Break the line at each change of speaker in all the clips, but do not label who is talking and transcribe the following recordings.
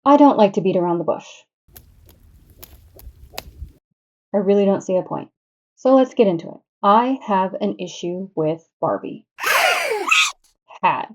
I don't like to beat around the bush. I really don't see a point. So let's get into it. I have an issue with Barbie. Had.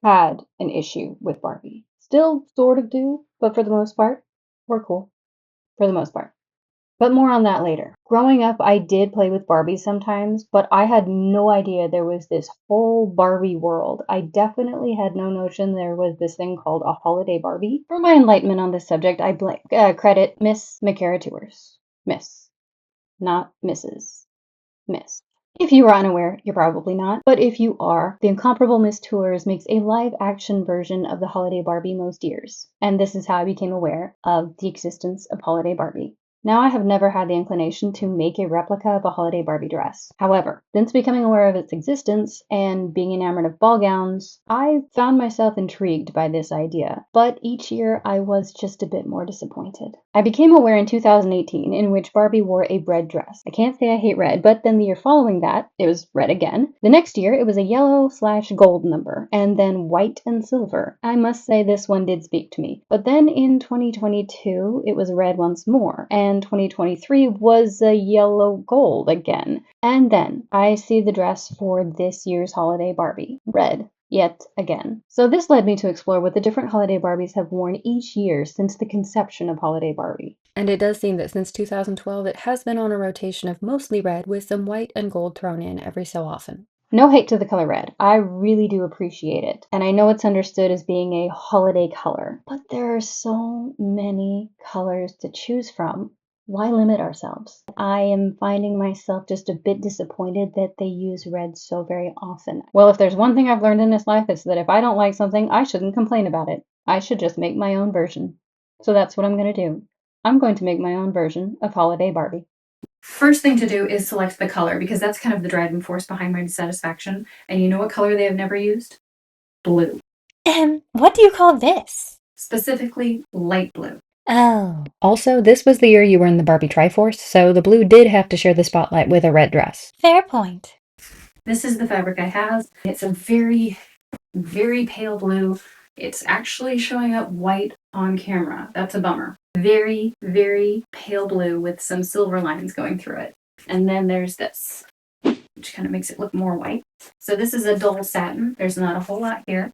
Had an issue with Barbie. Still sort of do, but for the most part, we're cool. For the most part. But more on that later. Growing up, I did play with Barbie sometimes, but I had no idea there was this whole Barbie world. I definitely had no notion there was this thing called a Holiday Barbie. For my enlightenment on this subject, I credit Miss Micarah Tewers. Miss. Not Mrs. Miss. If you are unaware, you're probably not, but if you are, the incomparable Miss Tewers makes a live-action version of the Holiday Barbie most years, and this is how I became aware of the existence of Holiday Barbie. Now, I have never had the inclination to make a replica of a Holiday Barbie dress. However, since becoming aware of its existence and being enamored of ball gowns, I found myself intrigued by this idea, but each year I was just a bit more disappointed. I became aware in 2018 in which Barbie wore a red dress. I can't say I hate red, but then the year following that, it was red again. The next year, it was a yellow/gold number, and then white and silver. I must say this one did speak to me. But then in 2022, it was red once more, and 2023 was a yellow gold again. And then I see the dress for this year's Holiday Barbie, red. Yet again. So this led me to explore what the different Holiday Barbies have worn each year since the conception of Holiday Barbie.
And it does seem that since 2012, it has been on a rotation of mostly red with some white and gold thrown in every so often.
No hate to the color red. I really do appreciate it. And I know it's understood as being a holiday color. But there are so many colors to choose from. Why limit ourselves? I am finding myself just a bit disappointed that they use red so very often. Well, if there's one thing I've learned in this life, it's that if I don't like something, I shouldn't complain about it. I should just make my own version. So that's what I'm going to do. I'm going to make my own version of Holiday Barbie.
First thing to do is select the color because that's kind of the driving force behind my dissatisfaction. And you know what color they have never used? Blue.
What do you call this?
Specifically, light blue.
Oh.
Also, this was the year you were in the Barbie Triforce, so the blue did have to share the spotlight with a red dress.
Fair point.
This is the fabric I have. It's a very, very pale blue. It's actually showing up white on camera. That's a bummer. Very, very pale blue with some silver lines going through it. And then there's this, which kind of makes it look more white. So this is a dull satin. There's not a whole lot here,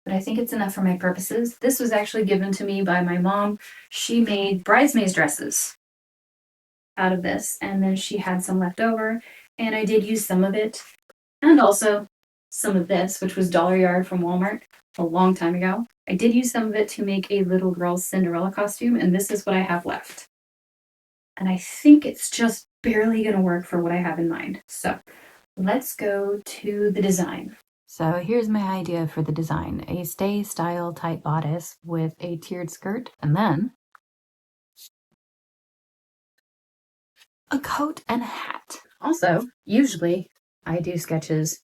but I think it's enough for my purposes. This was actually given to me by my mom. She made bridesmaids dresses out of this, and then she had some left over, and I did use some of it, and also some of this, which was Dollar Yard from Walmart a long time ago. I did use some of it to make a little girl's Cinderella costume, and this is what I have left. And I think it's just barely going to work for what I have in mind. So let's go to the design. So here's my idea for the design. A stay style tight bodice with a tiered skirt, and then a coat and a hat. Also, usually I do sketches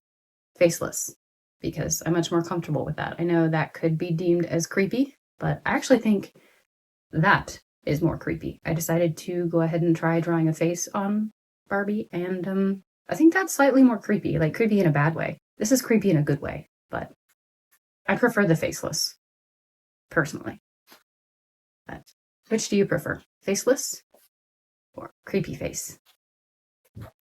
faceless because I'm much more comfortable with that. I know that could be deemed as creepy, but I actually think that is more creepy. I decided to go ahead and try drawing a face on Barbie, and I think that's slightly more creepy, like creepy in a bad way. This is creepy in a good way, but I prefer the faceless, personally. But which do you prefer, faceless or creepy face?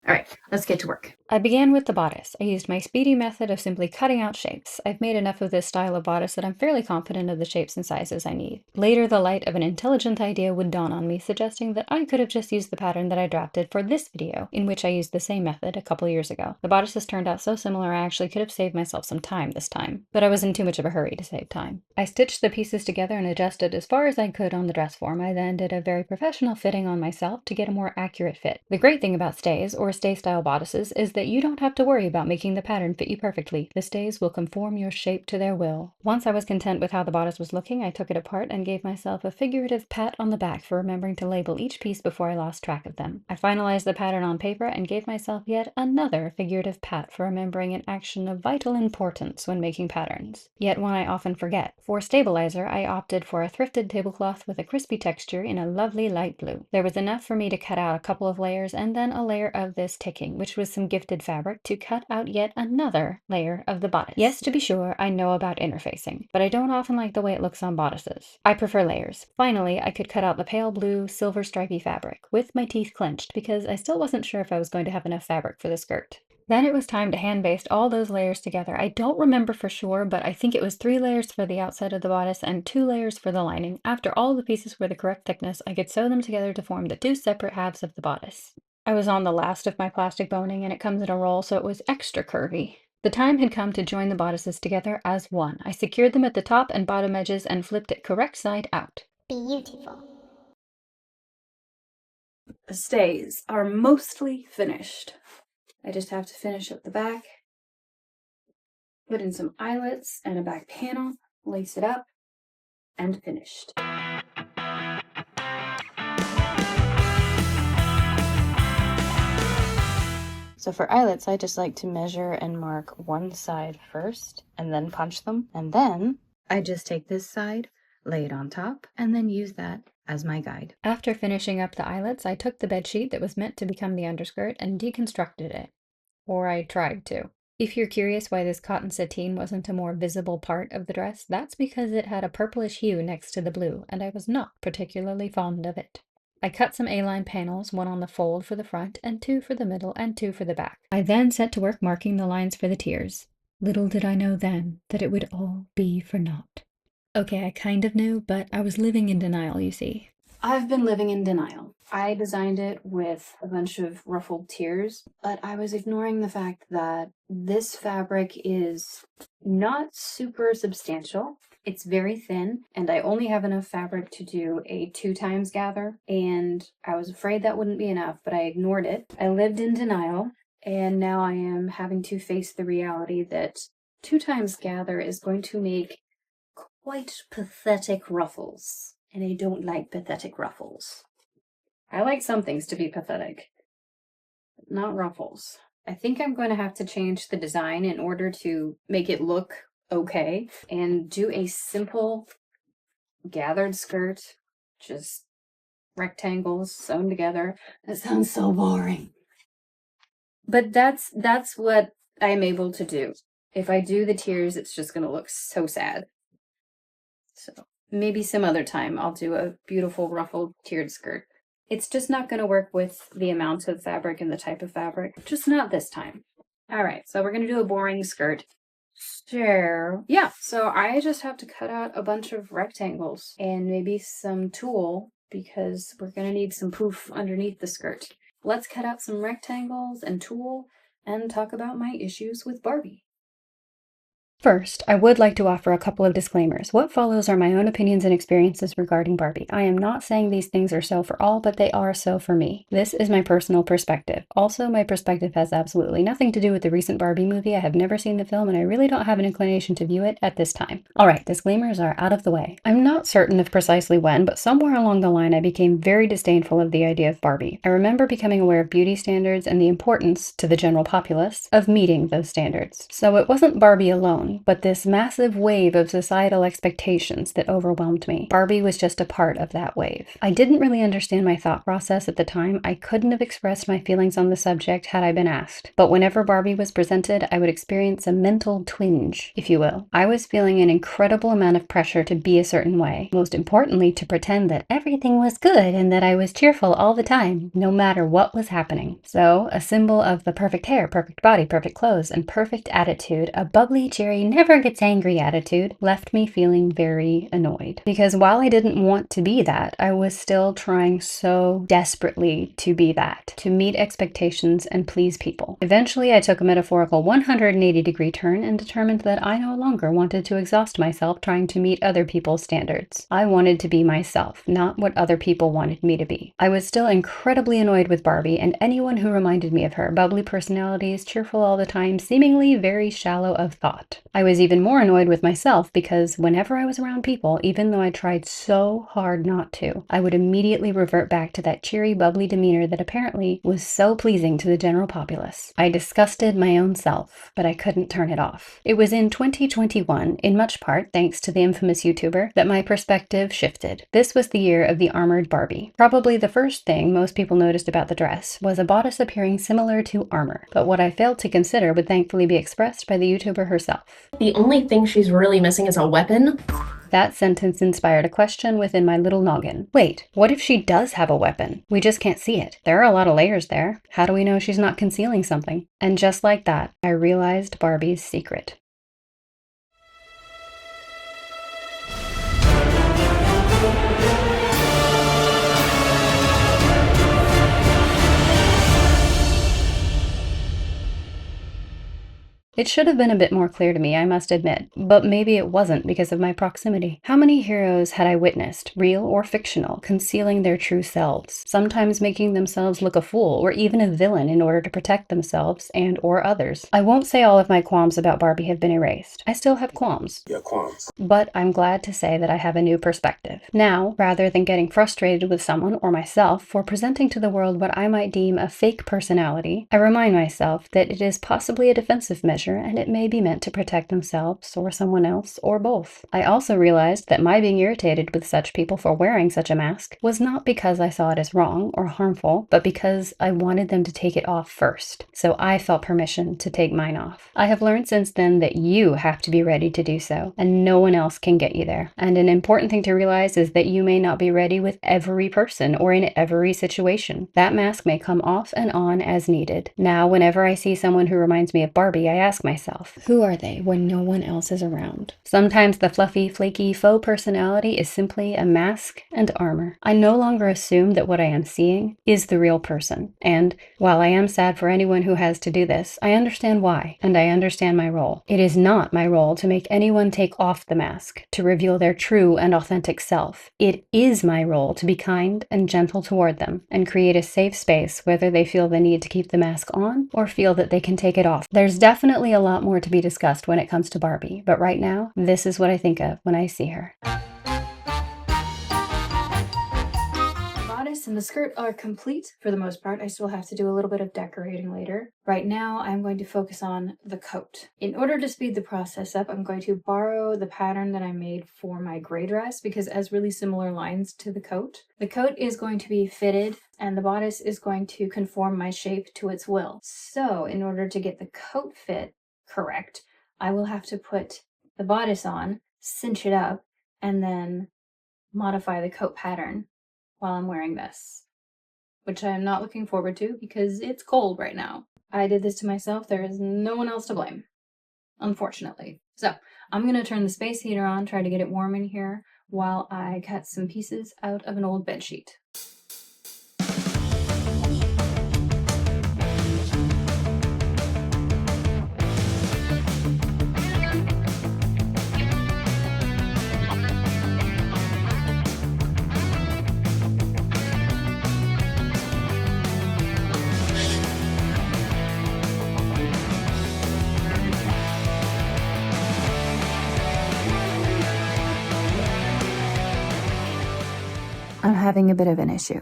All right, let's get to work. I began with the bodice. I used my speedy method of simply cutting out shapes. I've made enough of this style of bodice that I'm fairly confident of the shapes and sizes I need. Later, the light of an intelligent idea would dawn on me, suggesting that I could have just used the pattern that I drafted for this video, in which I used the same method a couple years ago. The bodices turned out so similar I actually could have saved myself some time this time, but I was in too much of a hurry to save time. I stitched the pieces together and adjusted as far as I could on the dress form. I then did a very professional fitting on myself to get a more accurate fit. The great thing about stays, or stay-style bodices, is that you don't have to worry about making the pattern fit you perfectly. The stays will conform your shape to their will. Once I was content with how the bodice was looking, I took it apart and gave myself a figurative pat on the back for remembering to label each piece before I lost track of them. I finalized the pattern on paper and gave myself yet another figurative pat for remembering an action of vital importance when making patterns, yet one I often forget. For stabilizer, I opted for a thrifted tablecloth with a crispy texture in a lovely light blue. There was enough for me to cut out a couple of layers and then a layer of this ticking, which was some gifted sifted fabric to cut out yet another layer of the bodice. Yes, to be sure, I know about interfacing, but I don't often like the way it looks on bodices. I prefer layers. Finally, I could cut out the pale blue, silver stripy fabric, with my teeth clenched, because I still wasn't sure if I was going to have enough fabric for the skirt. Then it was time to hand baste all those layers together. I don't remember for sure, but I think it was 3 layers for the outside of the bodice and 2 layers for the lining. After all the pieces were the correct thickness, I could sew them together to form the 2 separate halves of the bodice. I was on the last of my plastic boning, and it comes in a roll, so it was extra curvy. The time had come to join the bodices together as one. I secured them at the top and bottom edges and flipped it correct side out.
Beautiful.
The stays are mostly finished. I just have to finish up the back, put in some eyelets and a back panel, lace it up, and finished. So for eyelets, I just like to measure and mark one side first, and then punch them. And then I just take this side, lay it on top, and then use that as my guide. After finishing up the eyelets, I took the bedsheet that was meant to become the underskirt and deconstructed it. Or I tried to. If you're curious why this cotton sateen wasn't a more visible part of the dress, that's because it had a purplish hue next to the blue, and I was not particularly fond of it. I cut some A-line panels, 1 on the fold for the front, and 2 for the middle, and 2 for the back. I then set to work marking the lines for the tiers. Little did I know then that it would all be for naught. Okay, I kind of knew, but I was living in denial, you see. I've been living in denial. I designed it with a bunch of ruffled tiers, but I was ignoring the fact that this fabric is not super substantial. It's very thin, and I only have enough fabric to do a 2 times gather, and I was afraid that wouldn't be enough, but I ignored it. I lived in denial, and now I am having to face the reality that 2 times gather is going to make quite pathetic ruffles, and I don't like pathetic ruffles. I like some things to be pathetic, but not ruffles. I think I'm going to have to change the design in order to make it look okay, and do a simple gathered skirt, just rectangles sewn together. That sounds so boring. But that's what I'm able to do. If I do the tiers, it's just going to look so sad. So maybe some other time I'll do a beautiful ruffled tiered skirt. It's just not going to work with the amount of fabric and the type of fabric. Just not this time. All right, so we're going to do a boring skirt. Sure. Yeah, so I just have to cut out a bunch of rectangles and maybe some tulle because we're going to need some poof underneath the skirt. Let's cut out some rectangles and tulle and talk about my issues with Barbie. First, I would like to offer a couple of disclaimers. What follows are my own opinions and experiences regarding Barbie. I am not saying these things are so for all, but they are so for me. This is my personal perspective. Also, my perspective has absolutely nothing to do with the recent Barbie movie. I have never seen the film, and I really don't have an inclination to view it at this time. Alright, disclaimers are out of the way. I'm not certain of precisely when, but somewhere along the line I became very disdainful of the idea of Barbie. I remember becoming aware of beauty standards and the importance, to the general populace, of meeting those standards. So it wasn't Barbie alone, but this massive wave of societal expectations that overwhelmed me. Barbie was just a part of that wave. I didn't really understand my thought process at the time. I couldn't have expressed my feelings on the subject had I been asked. But whenever Barbie was presented, I would experience a mental twinge, if you will. I was feeling an incredible amount of pressure to be a certain way. Most importantly, to pretend that everything was good and that I was cheerful all the time, no matter what was happening. So, a symbol of the perfect hair, perfect body, perfect clothes, and perfect attitude, a bubbly, cheery, never gets angry attitude, left me feeling very annoyed. Because while I didn't want to be that, I was still trying so desperately to be that, to meet expectations and please people. Eventually, I took a metaphorical 180-degree turn and determined that I no longer wanted to exhaust myself trying to meet other people's standards. I wanted to be myself, not what other people wanted me to be. I was still incredibly annoyed with Barbie and anyone who reminded me of her. Bubbly personalities, cheerful all the time, seemingly very shallow of thought. I was even more annoyed with myself because whenever I was around people, even though I tried so hard not to, I would immediately revert back to that cheery, bubbly demeanor that apparently was so pleasing to the general populace. I disgusted my own self, but I couldn't turn it off. It was in 2021, in much part thanks to the infamous YouTuber, that my perspective shifted. This was the year of the armored Barbie. Probably the first thing most people noticed about the dress was a bodice appearing similar to armor, but what I failed to consider would thankfully be expressed by the YouTuber herself.
The only thing she's really missing is a weapon.
That sentence inspired a question within my little noggin. Wait, what if she does have a weapon? We just can't see it. There are a lot of layers there. How do we know she's not concealing something? And just like that, I realized Barbie's secret. It should have been a bit more clear to me, I must admit, but maybe it wasn't because of my proximity. How many heroes had I witnessed, real or fictional, concealing their true selves, sometimes making themselves look a fool or even a villain in order to protect themselves and or others? I won't say all of my qualms about Barbie have been erased. I still have qualms.
Yeah, qualms.
But I'm glad to say that I have a new perspective. Now, rather than getting frustrated with someone or myself for presenting to the world what I might deem a fake personality, I remind myself that it is possibly a defensive measure and it may be meant to protect themselves or someone else or both. I also realized that my being irritated with such people for wearing such a mask was not because I saw it as wrong or harmful, but because I wanted them to take it off first, so I felt permission to take mine off. I have learned since then that you have to be ready to do so, and no one else can get you there. And an important thing to realize is that you may not be ready with every person or in every situation. That mask may come off and on as needed. Now, whenever I see someone who reminds me of Barbie, I ask myself, who are they when no one else is around? Sometimes the fluffy, flaky, faux personality is simply a mask and armor. I no longer assume that what I am seeing is the real person. And while I am sad for anyone who has to do this, I understand why, and I understand my role. It is not my role to make anyone take off the mask, to reveal their true and authentic self. It is my role to be kind and gentle toward them, and create a safe space whether they feel the need to keep the mask on or feel that they can take it off. There's definitely a lot more to be discussed when it comes to Barbie, but right now, this is what I think of when I see her.
The bodice and the skirt are complete for the most part. I still have to do a little bit of decorating later. Right now, I'm going to focus on the coat. In order to speed the process up, I'm going to borrow the pattern that I made for my gray dress because it has really similar lines to the coat. The coat is going to be fitted and the bodice is going to conform my shape to its will. So in order to get the coat fit correct, I will have to put the bodice on, cinch it up, and then modify the coat pattern while I'm wearing this, which I am not looking forward to because it's cold right now. I did this to myself. There is no one else to blame, unfortunately. So I'm going to turn the space heater on, try to get it warm in here while I cut some pieces out of an old bedsheet. I'm having a bit of an issue.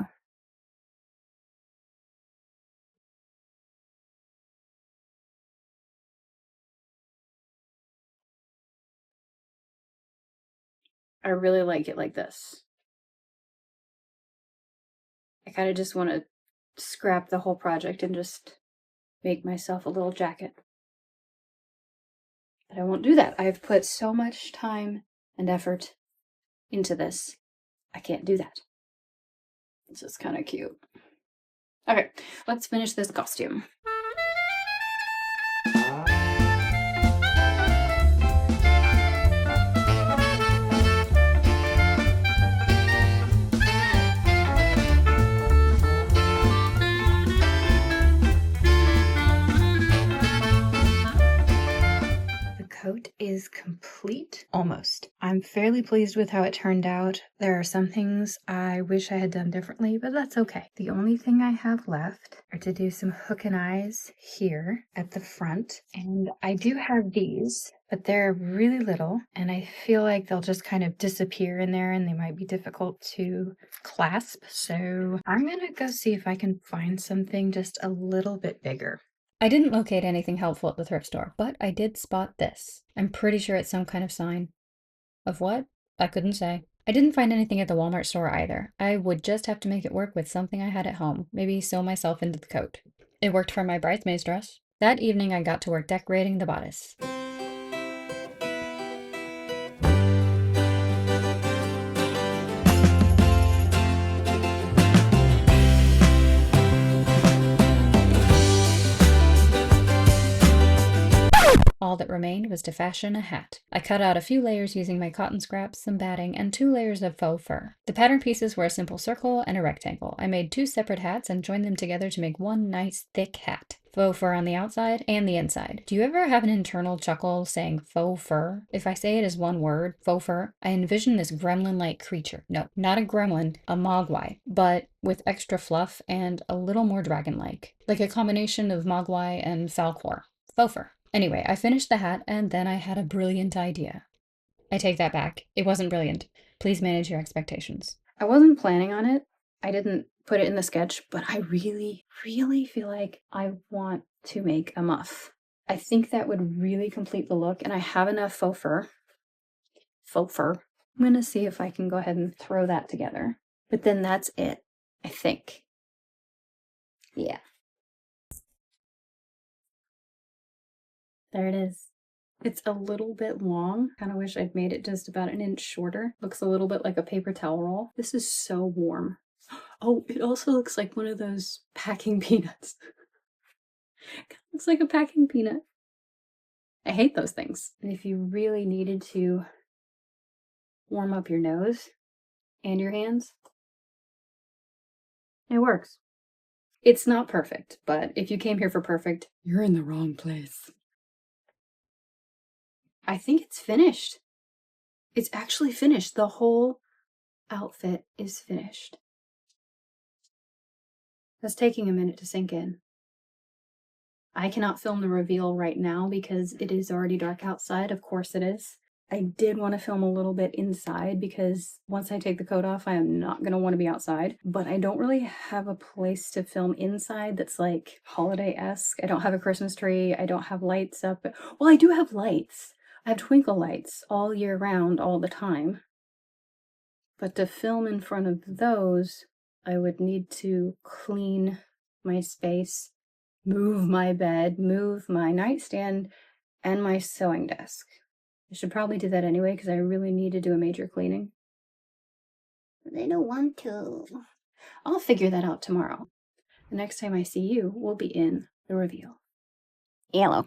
I really like it like this. I kind of just want to scrap the whole project and just make myself a little jacket. But I won't do that. I've put so much time and effort into this. I can't do that. It's just kind of cute. Okay, let's finish this costume.
Coat is complete, almost. I'm
I'm fairly pleased with how it turned out. There are some things I wish I had done differently, but that's okay. The only thing I have left are to do some hook and eyes here at the front. And I do have these, but they're really little, and I feel like they'll just kind of disappear in there and they might be difficult to clasp. So I'm gonna go see if I can find something just a little bit bigger.
I didn't locate anything helpful at the thrift store, but I did spot this. I'm pretty sure it's some kind of sign. Of what? I couldn't say. I didn't find anything at the Walmart store either. I would just have to make it work with something I had at home, maybe sew myself into the coat. It worked for my bridesmaid's dress. That evening I got to work decorating the bodice. All that remained was to fashion a hat. I cut out a few layers using my cotton scraps, some batting, and 2 layers of faux fur. The pattern pieces were a simple circle and a rectangle. I made 2 separate hats and joined them together to make one nice thick hat. Faux fur on the outside and the inside. Do you ever have an internal chuckle saying faux fur? If I say it as one word, faux fur, I envision this gremlin-like creature. No, not a gremlin, a mogwai, but with extra fluff and a little more dragon-like. Like a combination of mogwai and falcor. Faux fur. Anyway, I finished the hat, and then I had a brilliant idea. I take that back. It wasn't brilliant. Please manage your expectations. I wasn't planning on it. I didn't put it in the sketch, but I really, really feel like I want to make a muff. I think that would really complete the look, and I have enough faux fur. Faux fur. I'm gonna see if I can go ahead and throw that together. But then that's it, I think. Yeah. There it is. It's a little bit long. Kind of wish I'd made it just about an inch shorter. Looks a little bit like a paper towel roll. This is so warm. Oh, it also looks like one of those packing peanuts. Looks like a packing peanut. I hate those things. And if you really needed to warm up your nose and your hands, it works. It's not perfect, but if you came here for perfect, you're in the wrong place. I think it's finished. It's actually finished. The whole outfit is finished. That's taking a minute to sink in. I cannot film the reveal right now because it is already dark outside. Of course it is. I did want to film a little bit inside because once I take the coat off, I am not going to want to be outside. But I don't really have a place to film inside that's like holiday-esque. I don't have a Christmas tree. I don't have lights up. Well, I do have lights. I have twinkle lights all year round, all the time. But to film in front of those, I would need to clean my space, move my bed, move my nightstand, and my sewing desk. I should probably do that anyway because I really need to do a major cleaning. But I don't want to. I'll figure that out tomorrow. The next time I see you, we'll be in the reveal. Hello.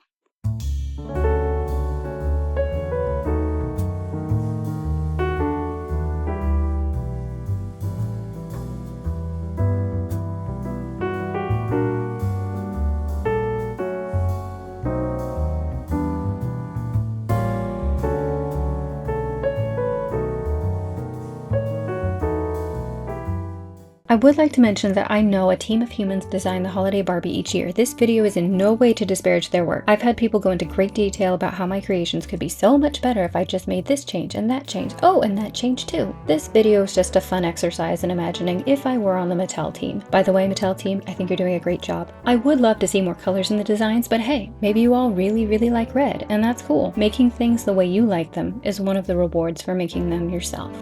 I would like to mention that I know a team of humans design the Holiday Barbie each year. This video is in no way to disparage their work. I've had people go into great detail about how my creations could be so much better if I just made this change and that change. Oh, and that change too. This video is just a fun exercise in imagining if I were on the Mattel team. By the way, Mattel team, I think you're doing a great job. I would love to see more colors in the designs, but hey, maybe you all really like red, and that's cool. Making things the way you like them is one of the rewards for making them yourself.